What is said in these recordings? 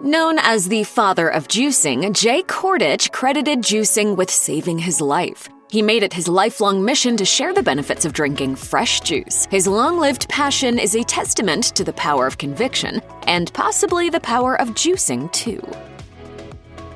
Known as the father of juicing, Jay Kordich credited juicing with saving his life. He made it his lifelong mission to share the benefits of drinking fresh juice. His long-lived passion is a testament to the power of conviction, and possibly the power of juicing, too.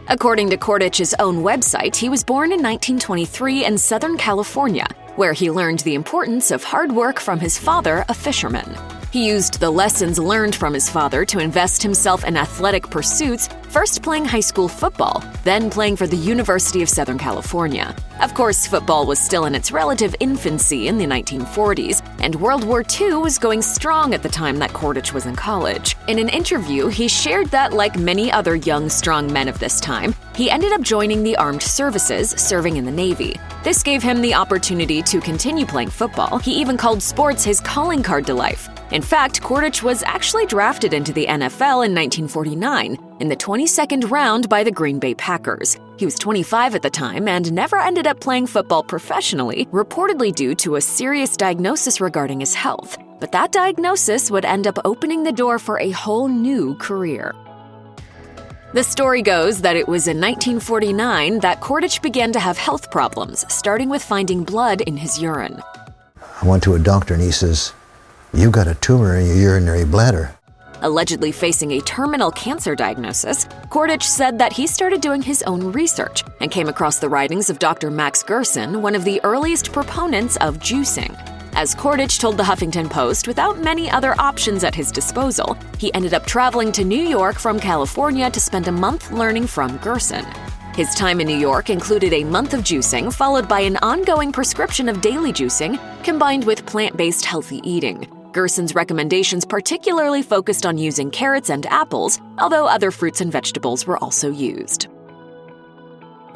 According to Kordich's own website, he was born in 1923 in Southern California, where he learned the importance of hard work from his father, a fisherman. He used the lessons learned from his father to invest himself in athletic pursuits, first playing high school football, then playing for the University of Southern California. Of course, football was still in its relative infancy in the 1940s, and World War II was going strong at the time that Kordich was in college. In an interview, he shared that, like many other young, strong men of this time, he ended up joining the armed services, serving in the Navy. This gave him the opportunity to continue playing football. He even called sports his calling card to life. In fact, Kordich was actually drafted into the NFL in 1949, in the 22nd round by the Green Bay Packers. He was 25 at the time and never ended up playing football professionally, reportedly due to a serious diagnosis regarding his health. But that diagnosis would end up opening the door for a whole new career. The story goes that it was in 1949 that Kordich began to have health problems, starting with finding blood in his urine. I went to a doctor and he says, "You've got a tumor in your urinary bladder." Allegedly facing a terminal cancer diagnosis, Kordich said that he started doing his own research and came across the writings of Dr. Max Gerson, one of the earliest proponents of juicing. As Kordich told the Huffington Post, without many other options at his disposal, he ended up traveling to New York from California to spend a month learning from Gerson. His time in New York included a month of juicing, followed by an ongoing prescription of daily juicing, combined with plant-based healthy eating. Gerson's recommendations particularly focused on using carrots and apples, although other fruits and vegetables were also used.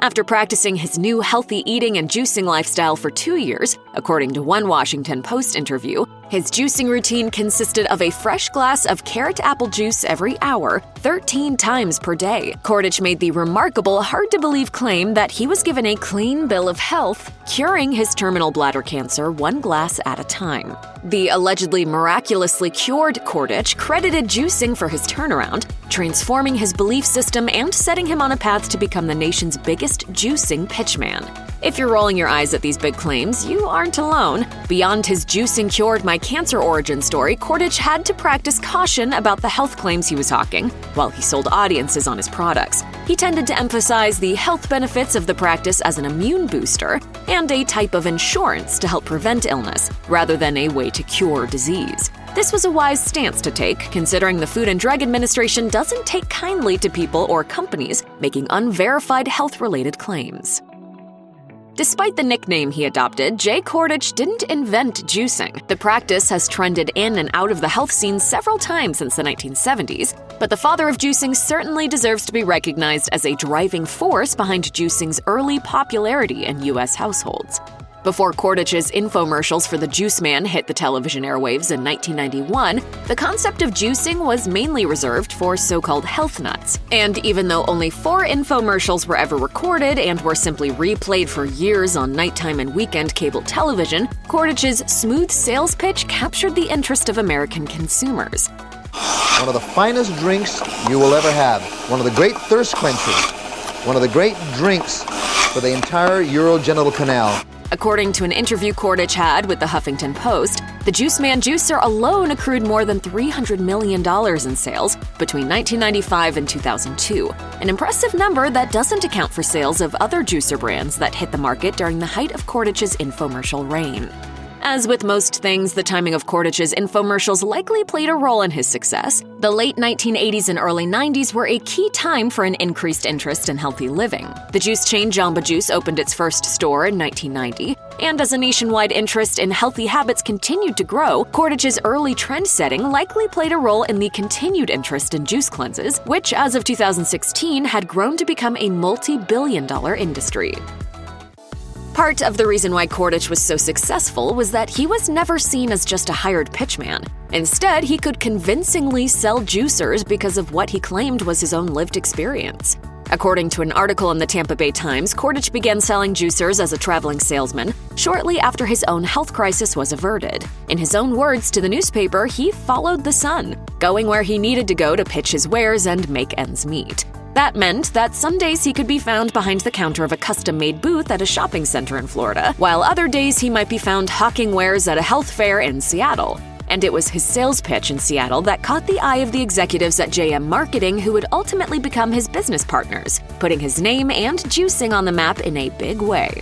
After practicing his new healthy eating and juicing lifestyle for 2 years, according to one Washington Post interview, his juicing routine consisted of a fresh glass of carrot apple juice every hour, 13 times per day. Kordich made the remarkable, hard-to-believe claim that he was given a clean bill of health, curing his terminal bladder cancer one glass at a time. The allegedly miraculously cured Kordich credited juicing for his turnaround, transforming his belief system and setting him on a path to become the nation's biggest juicing pitchman. If you're rolling your eyes at these big claims, you aren't alone. Beyond his juicing cured my cancer origin story, Kordich had to practice caution about the health claims he was hawking while he sold audiences on his products. He tended to emphasize the health benefits of the practice as an immune booster and a type of insurance to help prevent illness, rather than a way to cure disease. This was a wise stance to take, considering the Food and Drug Administration doesn't take kindly to people or companies making unverified health-related claims. Despite the nickname he adopted, Jay Kordich didn't invent juicing. The practice has trended in and out of the health scene several times since the 1970s, but the father of juicing certainly deserves to be recognized as a driving force behind juicing's early popularity in U.S. households. Before Kordich's infomercials for the Juice Man hit the television airwaves in 1991, the concept of juicing was mainly reserved for so-called health nuts. And even though only 4 infomercials were ever recorded and were simply replayed for years on nighttime and weekend cable television, Kordich's smooth sales pitch captured the interest of American consumers. One of the finest drinks you will ever have. One of the great thirst quenchers. One of the great drinks for the entire urogenital canal. According to an interview Kordich had with the Huffington Post, the Juice Man juicer alone accrued more than $300 million in sales between 1995 and 2002, an impressive number that doesn't account for sales of other juicer brands that hit the market during the height of Kordich's infomercial reign. As with most things, the timing of Kordich's infomercials likely played a role in his success. The late 1980s and early 90s were a key time for an increased interest in healthy living. The juice chain Jamba Juice opened its first store in 1990, and as a nationwide interest in healthy habits continued to grow, Kordich's early trend-setting likely played a role in the continued interest in juice cleanses, which as of 2016 had grown to become a multi-billion-dollar industry. Part of the reason why Kordich was so successful was that he was never seen as just a hired pitchman. Instead, he could convincingly sell juicers because of what he claimed was his own lived experience. According to an article in the Tampa Bay Times, Kordich began selling juicers as a traveling salesman shortly after his own health crisis was averted. In his own words to the newspaper, he followed the sun. going where he needed to go to pitch his wares and make ends meet. That meant that some days he could be found behind the counter of a custom-made booth at a shopping center in Florida, while other days he might be found hawking wares at a health fair in Seattle. And it was his sales pitch in Seattle that caught the eye of the executives at JM Marketing, who would ultimately become his business partners, putting his name and juicing on the map in a big way.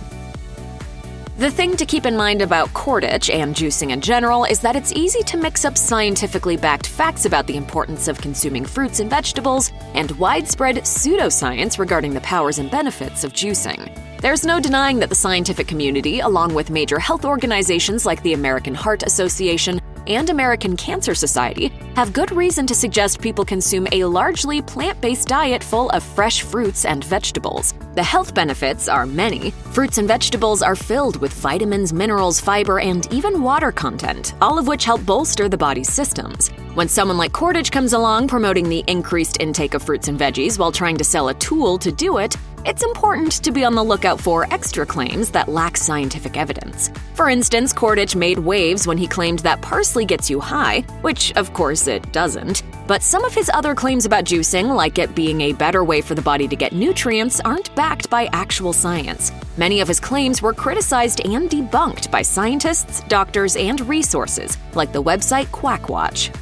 The thing to keep in mind about Kordich and juicing in general is that it's easy to mix up scientifically backed facts about the importance of consuming fruits and vegetables and widespread pseudoscience regarding the powers and benefits of juicing. There's no denying that the scientific community, along with major health organizations like the American Heart Association and American Cancer Society, have good reason to suggest people consume a largely plant-based diet full of fresh fruits and vegetables. The health benefits are many. Fruits and vegetables are filled with vitamins, minerals, fiber, and even water content, all of which help bolster the body's systems. When someone like Kordich comes along promoting the increased intake of fruits and veggies while trying to sell a tool to do it, it's important to be on the lookout for extra claims that lack scientific evidence. For instance, Kordich made waves when he claimed that parsley gets you high, which of course it doesn't. But some of his other claims about juicing, like it being a better way for the body to get nutrients, aren't backed by actual science. Many of his claims were criticized and debunked by scientists, doctors, and resources, like the website Quackwatch.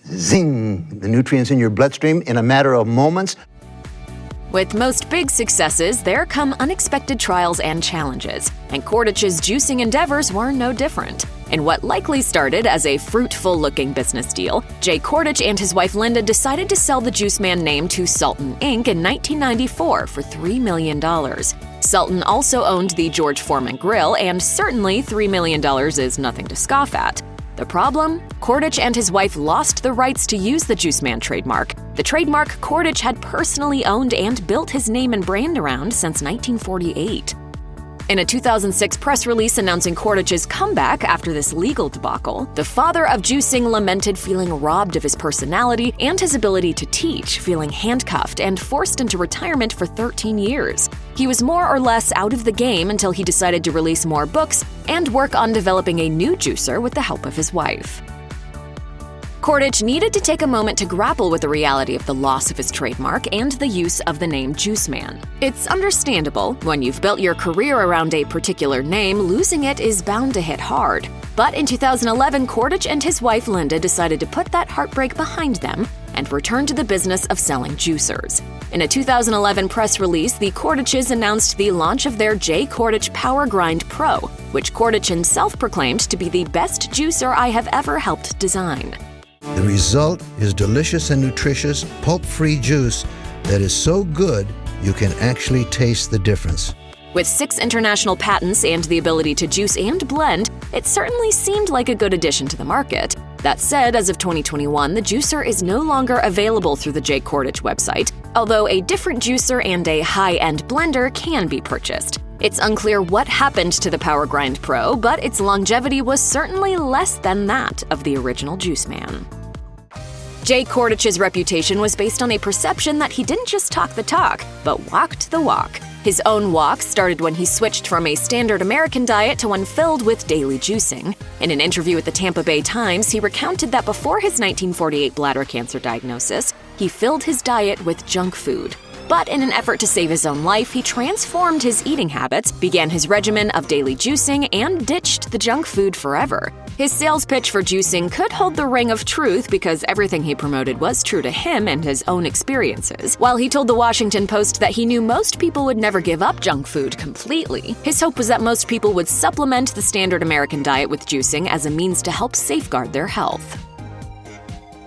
Zing! The nutrients in your bloodstream in a matter of moments. With most big successes, there come unexpected trials and challenges, and Kordich's juicing endeavors were no different. In what likely started as a fruitful-looking business deal, Jay Kordich and his wife Linda decided to sell the Juice Man name to Sultan Inc. in 1994 for $3 million. Sultan also owned the George Foreman Grill, and certainly $3 million is nothing to scoff at. The problem? Kordich and his wife lost the rights to use the Juice Man trademark. The trademark Kordich had personally owned and built his name and brand around since 1948. In a 2006 press release announcing Kordich's comeback after this legal debacle, the father of juicing lamented feeling robbed of his personality and his ability to teach, feeling handcuffed and forced into retirement for 13 years. He was more or less out of the game until he decided to release more books and work on developing a new juicer with the help of his wife. Kordich needed to take a moment to grapple with the reality of the loss of his trademark and the use of the name Juice Man. It's understandable. When you've built your career around a particular name, losing it is bound to hit hard. But in 2011, Kordich and his wife Linda decided to put that heartbreak behind them and return to the business of selling juicers. In a 2011 press release, the Kordiches announced the launch of their Jay Kordich Power Grind Pro, which Kordich himself proclaimed to be the best juicer I have ever helped design. The result is delicious and nutritious, pulp-free juice that is so good you can actually taste the difference. With 6 international patents and the ability to juice and blend, it certainly seemed like a good addition to the market. That said, as of 2021, the juicer is no longer available through the Jay Kordich website, although a different juicer and a high-end blender can be purchased. It's unclear what happened to the Power Grind Pro, but its longevity was certainly less than that of the original Juice Man. Jay Kordich's reputation was based on a perception that he didn't just talk the talk, but walked the walk. His own walk started when he switched from a standard American diet to one filled with daily juicing. In an interview with the Tampa Bay Times, he recounted that before his 1948 bladder cancer diagnosis, he filled his diet with junk food. But in an effort to save his own life, he transformed his eating habits, began his regimen of daily juicing, and ditched the junk food forever. His sales pitch for juicing could hold the ring of truth because everything he promoted was true to him and his own experiences. While he told the Washington Post that he knew most people would never give up junk food completely, his hope was that most people would supplement the standard American diet with juicing as a means to help safeguard their health.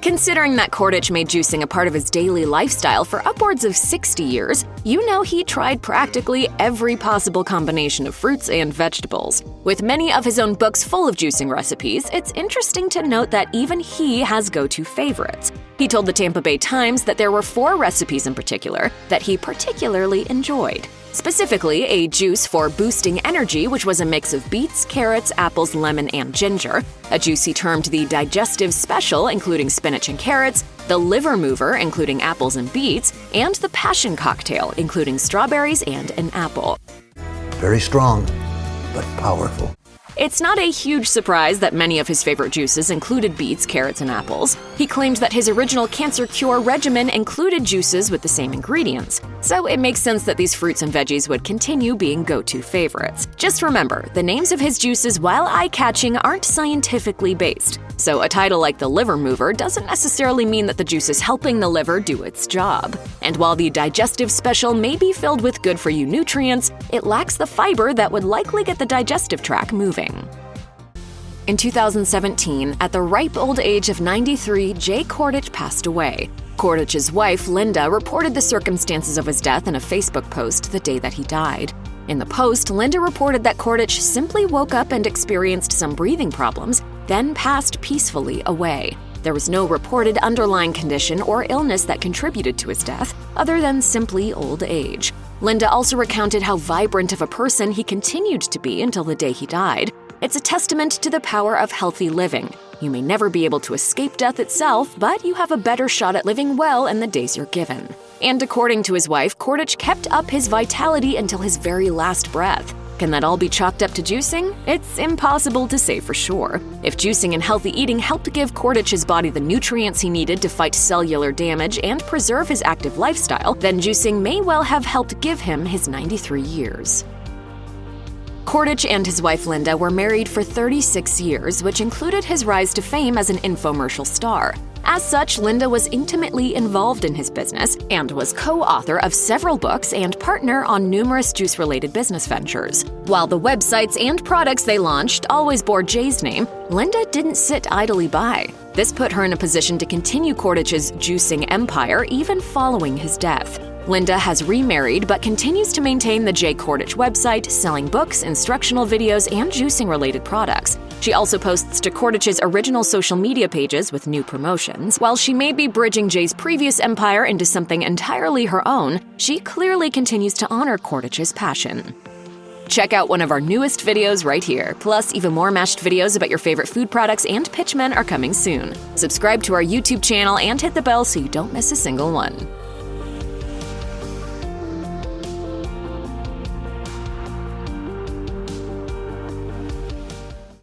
Considering that Kordich made juicing a part of his daily lifestyle for upwards of 60 years, you know he tried practically every possible combination of fruits and vegetables. With many of his own books full of juicing recipes, it's interesting to note that even he has go-to favorites. He told the Tampa Bay Times that there were 4 recipes in particular that he particularly enjoyed. Specifically, a juice for boosting energy, which was a mix of beets, carrots, apples, lemon, and ginger, a juice he termed the digestive special, including spinach and carrots, the liver mover, including apples and beets, and the passion cocktail, including strawberries and an apple. Very strong, but powerful. It's not a huge surprise that many of his favorite juices included beets, carrots, and apples. He claimed that his original cancer cure regimen included juices with the same ingredients, so it makes sense that these fruits and veggies would continue being go-to favorites. Just remember, the names of his juices, while eye-catching, aren't scientifically based, so a title like the liver mover doesn't necessarily mean that the juice is helping the liver do its job. And while the digestive special may be filled with good-for-you nutrients, it lacks the fiber that would likely get the digestive tract moving. In 2017, at the ripe old age of 93, Jay Kordich passed away. Kordich's wife, Linda, reported the circumstances of his death in a Facebook post the day that he died. In the post, Linda reported that Kordich simply woke up and experienced some breathing problems, then passed peacefully away. There was no reported underlying condition or illness that contributed to his death, other than simply old age. Linda also recounted how vibrant of a person he continued to be until the day he died. It's a testament to the power of healthy living. You may never be able to escape death itself, but you have a better shot at living well in the days you're given. And according to his wife, Kordich kept up his vitality until his very last breath. Can that all be chalked up to juicing? It's impossible to say for sure. If juicing and healthy eating helped give Kordich's body the nutrients he needed to fight cellular damage and preserve his active lifestyle, then juicing may well have helped give him his 93 years. Kordich and his wife Linda were married for 36 years, which included his rise to fame as an infomercial star. As such, Linda was intimately involved in his business and was co-author of several books and partner on numerous juice-related business ventures. While the websites and products they launched always bore Jay's name, Linda didn't sit idly by. This put her in a position to continue Kordich's juicing empire even following his death. Linda has remarried but continues to maintain the Jay Kordich website, selling books, instructional videos, and juicing-related products. She also posts to Kordich's original social media pages with new promotions. While she may be bridging Jay's previous empire into something entirely her own, she clearly continues to honor Kordich's passion. Check out one of our newest videos right here. Plus, even more mashed videos about your favorite food products and pitchmen are coming soon. Subscribe to our YouTube channel and hit the bell so you don't miss a single one.